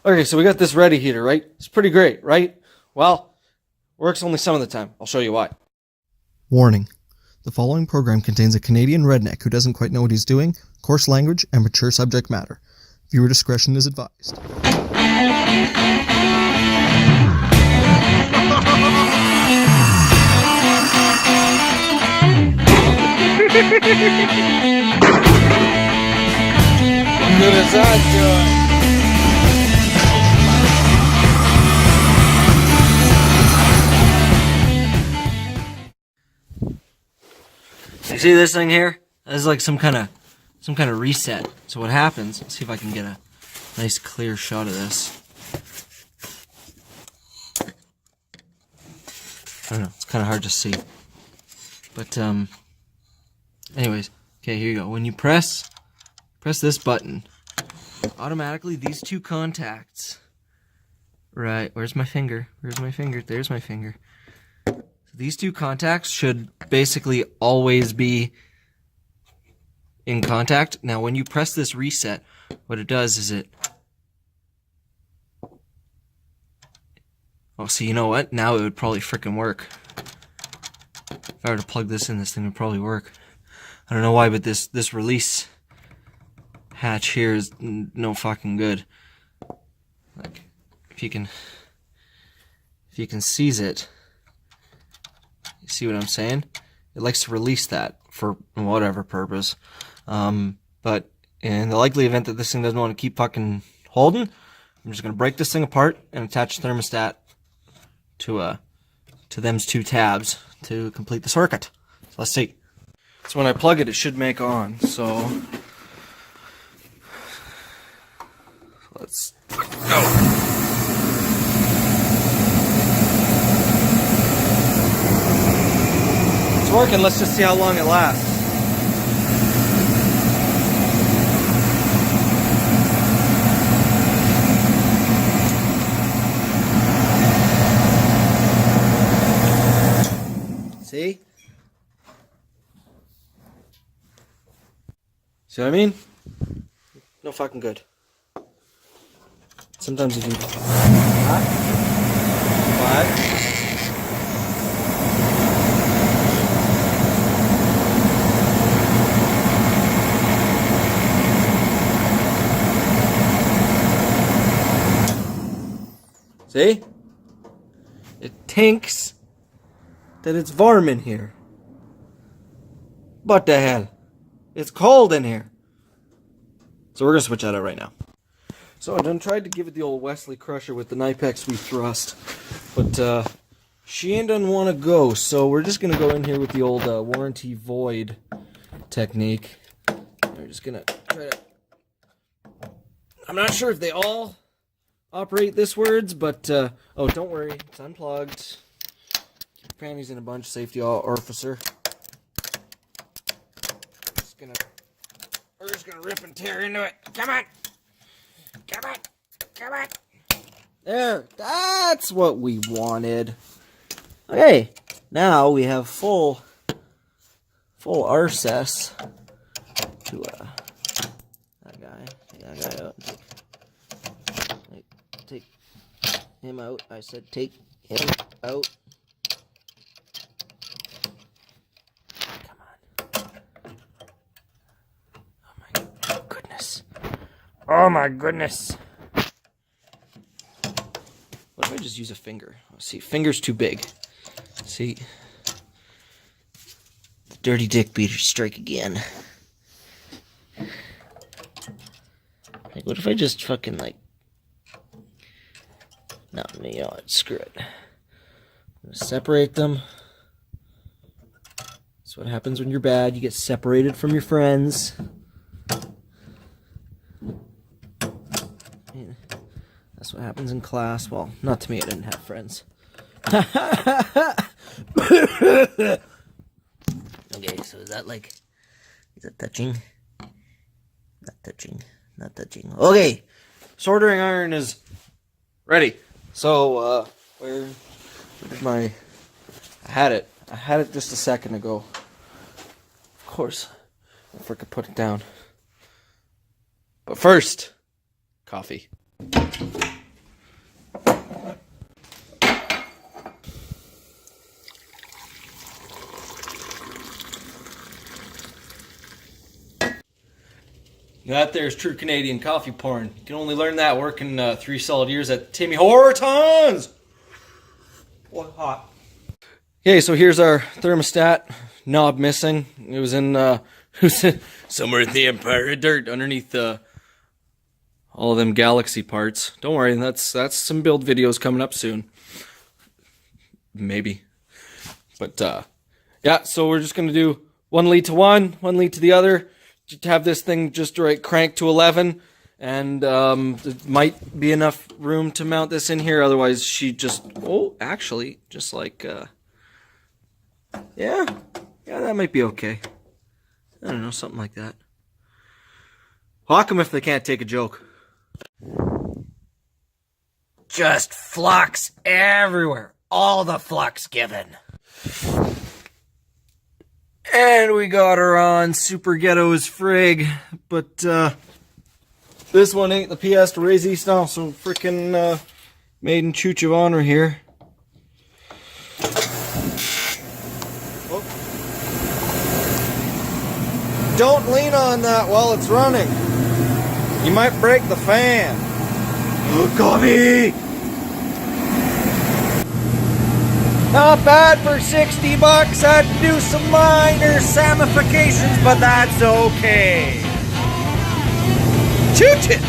Okay, so we got this Reddy heater, right? It's pretty great, right? Well, works only some of the time. I'll show you why. Warning. The following program contains a Canadian redneck who doesn't quite know what he's doing, coarse language, and mature subject matter. Viewer discretion is advised. What good is that doing? You see this thing here? This is like some kind of reset. So what happens? Let's see if I can get a nice clear shot of this. I don't know. It's kind of hard to see. But anyways, okay, here you go. When you press this button, automatically these two contacts. Right, where's my finger? Where's my finger? There's my finger. These two contacts should basically always be in contact. Now, when you press this reset, what it does is it... Oh, see, you know what? Now it would probably frickin' work. If I were to plug this in, this thing would probably work. I don't know why, but this release hatch here is no fucking good. Like, if you can seize it... You see what I'm saying? It likes to release that for whatever purpose. But in the likely event that this thing doesn't want to keep fucking holding, I'm just going to break this thing apart and attach the thermostat to them's two tabs to complete the circuit. So let's see. So when I plug it, it should make on. So let's go. Working. Let's just see how long it lasts. See? See what I mean? No fucking good. Sometimes you can. What? See? It thinks that it's warm in here. What the hell? It's cold in here. So we're going to switch that out right now. So I done tried to give it the old Wesley Crusher with the Nipex we thrust. But she ain't done want to go. So we're just going to go in here with the old warranty void technique. We're just going to try to... I'm not sure if they all... operate this words, but oh, don't worry, it's unplugged. Keep your panties in a bunch, safety officer. We're just gonna rip and tear into it. Come on, come on, come on. There, that's what we wanted. Okay, now we have full access to that guy. Take that guy out. Take him out. I said take him out. Come on. Oh my goodness. Oh my goodness. What if I just use a finger? Let's see, finger's too big. See? The dirty dick beaters strike again. Like, what if I just fucking, like, no, you know what? Screw it. I'm gonna separate them. That's what happens when you're bad. You get separated from your friends. And that's what happens in class. Well, not to me. I didn't have friends. Okay, so is that like... Is that touching? Not touching. Not touching. Okay! Soldering iron is ready. So, where did my... I had it just a second ago. Of course, I forgot to put it down. But first, coffee. That there's true Canadian coffee pouring. You can only learn that working 3 solid years at Timmy Hortons. What hot? Okay, so here's our thermostat. Knob missing. It was in somewhere in the Empire of Dirt underneath all of them Galaxy parts. Don't worry, that's some build videos coming up soon. Maybe. But yeah, so we're just gonna do 1 lead to one lead to the other. To have this thing just right cranked to 11, and there might be enough room to mount this in here. Otherwise, she just actually just like yeah, that might be okay. I don't know, something like that. Hawk 'em if they can't take a joke. Just flux everywhere. All the flux given. And we got her on Super Ghetto's frig, but this one ain't the pièce de résistance, so freaking made in Chooch of Honor here. Oh. Don't lean on that while it's running. You might break the fan. Coffee! Not bad for 60 bucks. Had to do some minor samifications, but that's okay. Chooch it!